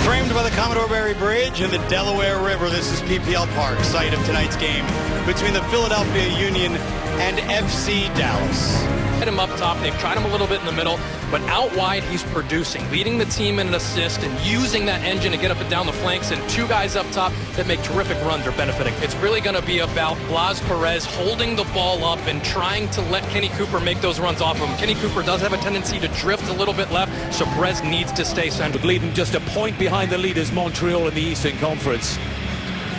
Framed by the Commodore Barry Bridge and the Delaware River, this is PPL Park, site of tonight's game between the Philadelphia Union and FC Dallas. Hit him up top. They've tried him a little bit in the middle, but out wide he's producing, leading the team in an assist and using that engine to get up and down the flanks, and two guys up top that make terrific runs are benefiting. It's really going to be about Blas Perez holding the ball up and trying to let Kenny Cooper make those runs off of him. Kenny Cooper does have a tendency to drift a little bit left, so Perez needs to stay centered. Leading just a point behind the leaders, Montreal, in the Eastern Conference.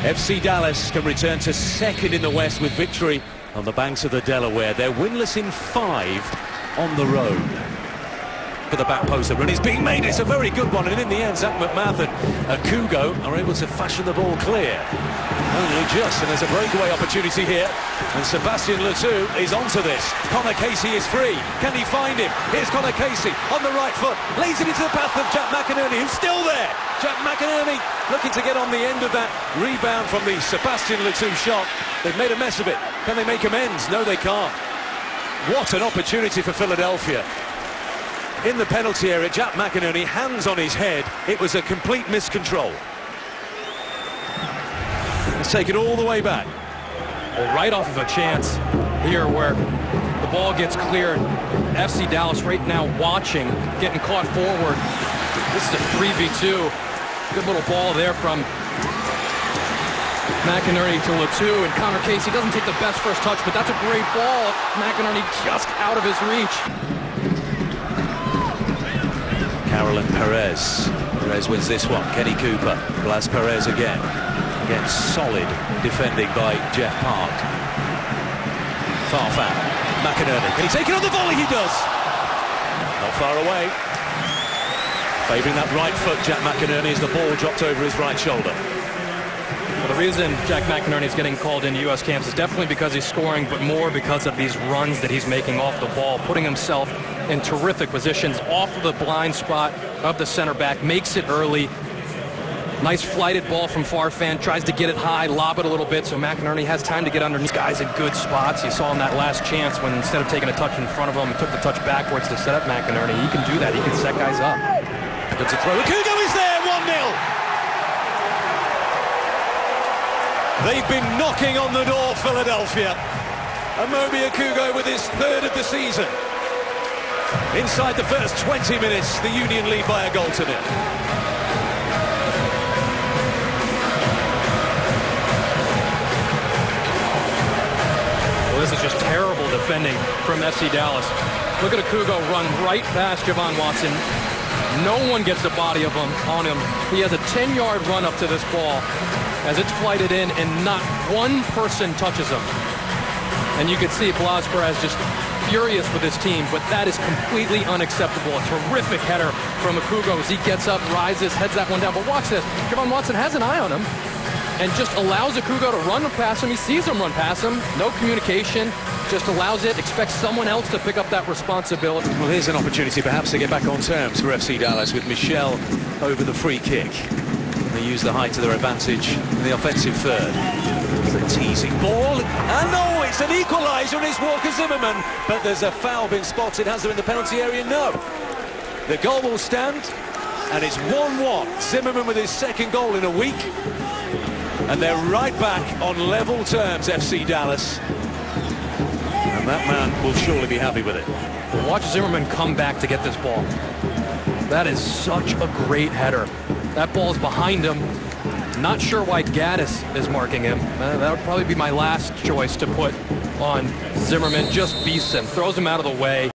FC Dallas can return to second in the West with victory on the banks of the Delaware. They're winless in 5 on the road. For the back post, the run is being made. It's a very good one, and in the end, Zach McMath and Okugo are able to fashion the ball clear. Only just, and there's a breakaway opportunity here, and Sebastian Letou is onto this. Connor Casey is free. Can he find him? Here's Connor Casey on the right foot, lays it into the path of Jack McInerney, who's still there. Jack McInerney looking to get on the end of that rebound from the Sebastian Letou shot. They've made a mess of it. Can they make amends? No, they can't. What an opportunity for Philadelphia. In the penalty area, Jack McInerney, hands on his head. It was a complete miscontrol. Let's take it all the way back. Well, right off of a chance here where the ball gets cleared. FC Dallas right now watching, getting caught forward. This is a 3v2. Good little ball there from McInerney to Letou, and Connor Casey doesn't take the best first touch, but that's a great ball. McInerney just out of his reach. Carolyn Perez. Perez wins this one. Kenny Cooper. Blas Perez again. Again, solid defending by Jeff Park. Farfan. McInerney. Can he take it on the volley? He does. Not far away. Favouring that right foot, Jack McInerney, as the ball dropped over his right shoulder. Well, the reason Jack McInerney is getting called into U.S. camps is definitely because he's scoring, but more because of these runs that he's making off the ball, putting himself in terrific positions off of the blind spot of the center back, makes it early. Nice flighted ball from Farfan, tries to get it high, lob it a little bit, so McInerney has time to get underneath. Guys in good spots. You saw in that last chance when instead of taking a touch in front of him, he took the touch backwards to set up McInerney. He can do that. He can set guys up. Good to throw. Okugo is there, 1-0. They've been knocking on the door, Philadelphia. Amobi Okugo with his 3rd of the season. Inside the first 20 minutes, the Union lead by a goal to 0. Well, this is just terrible defending from FC Dallas. Look at Okugo run right past Javon Watson. No one gets the body of him on him. He has a 10-yard run up to this ball as it's flighted in, and not one person touches him. And you can see Blas Perez just furious with his team, but that is completely unacceptable. A terrific header from Okugo as he gets up, rises, heads that one down. But watch this. Javon Watson has an eye on him and just allows Okugo to run past him. He sees him run past him. No communication. Just allows it, expects someone else to pick up that responsibility. Well, here's an opportunity perhaps to get back on terms for FC Dallas with Michel over the free kick. They use the height to their advantage in the offensive third. It's a teasing ball, and no, it's an equaliser, and it's Walker Zimmerman, but there's a foul been spotted. Has there in the penalty area? No. The goal will stand, and it's 1-1. Zimmerman with his 2nd goal in a week, and they're right back on level terms, FC Dallas. And that man will surely be happy with it. Well, watch Zimmerman come back to get this ball. That is such a great header. That ball's behind him. Not sure why Gaddis is marking him. That would probably be my last choice to put on Zimmerman. Just beats him, throws him out of the way.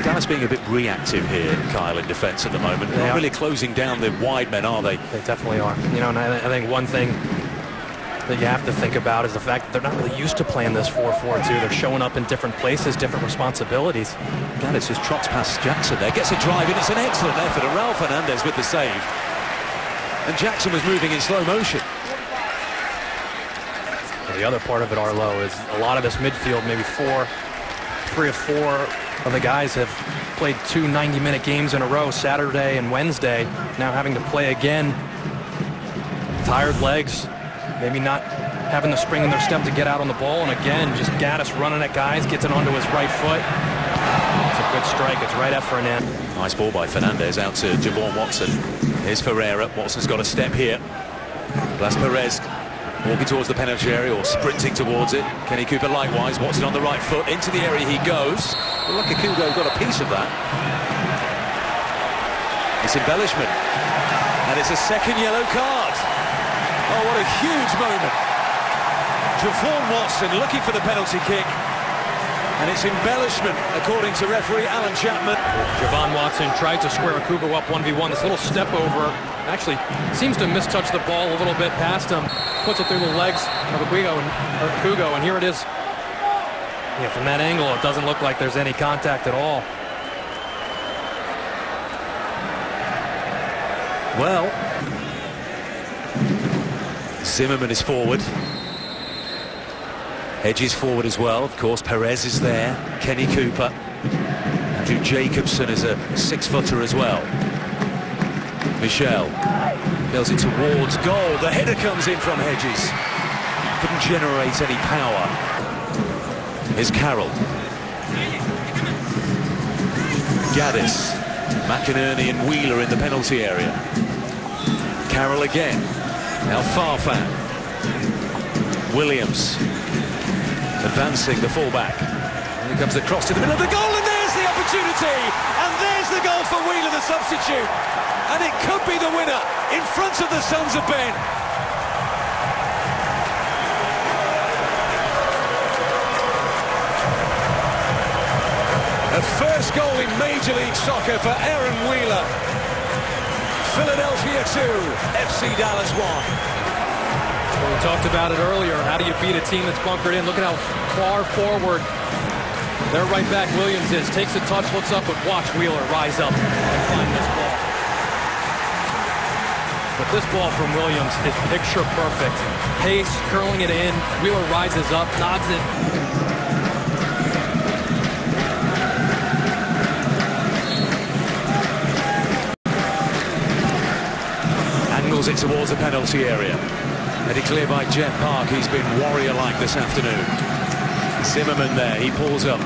Dallas being a bit reactive here, Kyle, in defence at the moment. They're not really closing down the wide men, are they? They definitely are. You know, and I think one thing that you have to think about is the fact that they're not really used to playing this 4-4-2. They're showing up in different places, different responsibilities. Gaddis just trots past Jackson there, gets a drive in. It's an excellent effort, and Raul Fernandez with the save. And Jackson was moving in slow motion. Well, the other part of it, Arlo, is a lot of this midfield, maybe 3 or 4 of the guys have played 2 90-minute games in a row, Saturday and Wednesday, now having to play again. Tired legs, maybe not having the spring in their step to get out on the ball. And again, just Gaddis running at guys, gets it onto his right foot. It's a good strike. It's right at Fernandez. Nice ball by Fernandez out to Javon Watson. Here's Ferreira. Watson's got a step here. Blas Perez walking towards the penalty area or sprinting towards it. Kenny Cooper likewise. Watson on the right foot. Into the area he goes. Well, look, Okugo got a piece of that. It's embellishment. And it's a second yellow card. Oh, what a huge moment. Javon Watson looking for the penalty kick. And it's embellishment, according to referee Alan Chapman. Javon Watson tried to square Okugo up 1v1. This little step over actually seems to mistouch the ball a little bit past him. Puts it through the legs of Okugo, and here it is. Yeah, from that angle, it doesn't look like there's any contact at all. Well, Zimmerman is forward. Hedges forward as well. Of course, Perez is there. Kenny Cooper. Andrew Jacobson is a 6-footer as well. Michel builds it towards goal. The header comes in from Hedges. Couldn't generate any power. Here's Carroll. Gaddis, McInerney and Wheeler in the penalty area. Carroll again. Now Farfan. Williams advancing the fullback. Here comes the cross to the middle of the goal, and there's the opportunity. And there's the goal for Wheeler, the substitute. And it could be the winner in front of the Sons of Ben. A first goal in Major League Soccer for Aaron Wheeler. Philadelphia 2, FC Dallas 1. We talked about it earlier. How do you beat a team that's bunkered in? Look at how far forward their right back Williams is. Takes a touch, looks up, but watch Wheeler rise up and find this ball. But this ball from Williams is picture perfect. Pace, curling it in. Wheeler rises up, nods it. Angles it towards the penalty area. Headed clear by Jeff Park. He's been warrior-like this afternoon. Zimmerman there. He pulls up.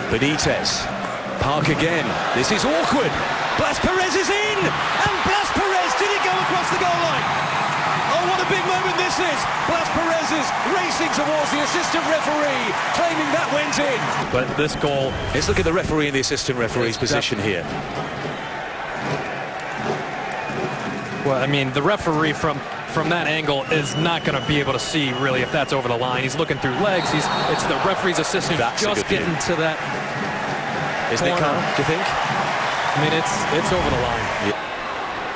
Benitez. Park again. This is awkward. Blas Perez is in! And Blas Perez, did it go across the goal line? Oh, what a big moment this is. Blas Perez is racing towards the assistant referee, claiming that went in. But this goal... Let's look at the referee and the assistant referee's position here. Well, I mean, the referee from that angle is not going to be able to see, really, if that's over the line. He's looking through legs. It's the referee's assistant just getting to that Isn't it, Carl, do you think? I mean, it's over the line. Yeah.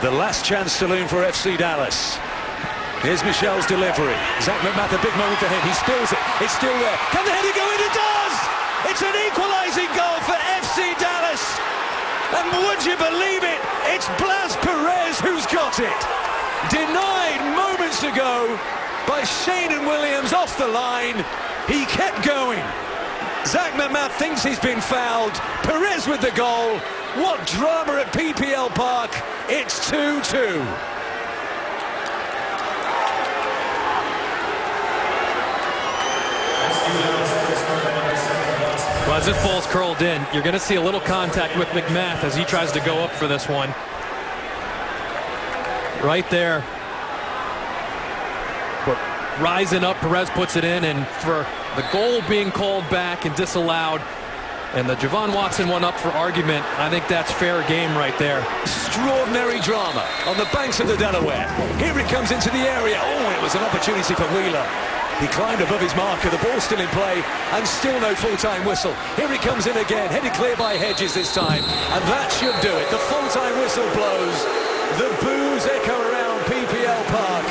The last chance saloon for FC Dallas. Here's Michel's delivery. Zach McMath, a big moment for him. He spills it. It's still there. Can the header go in? It does! It's an equalising goal for FC Dallas. And would you believe it? It's Blas Perez who's got it. Denied moments ago by Shane and Williams off the line. He kept going. Zach McMath thinks he's been fouled. Perez with the goal. What drama at PPL Park. It's 2-2. Well, as this ball's curled in, you're going to see a little contact with McMath as he tries to go up for this one. Right there. But rising up, Perez puts it in, and for the goal being called back and disallowed, and the Javon Watson one up for argument, I think that's fair game right there. Extraordinary drama on the banks of the Delaware. Here it comes into the area. Oh, it was an opportunity for Wheeler. He climbed above his marker. The ball's still in play, and still no full-time whistle. Here he comes in again, headed clear by Hedges this time, and that should do it. The full-time whistle blows. The boos echo around PPL Park.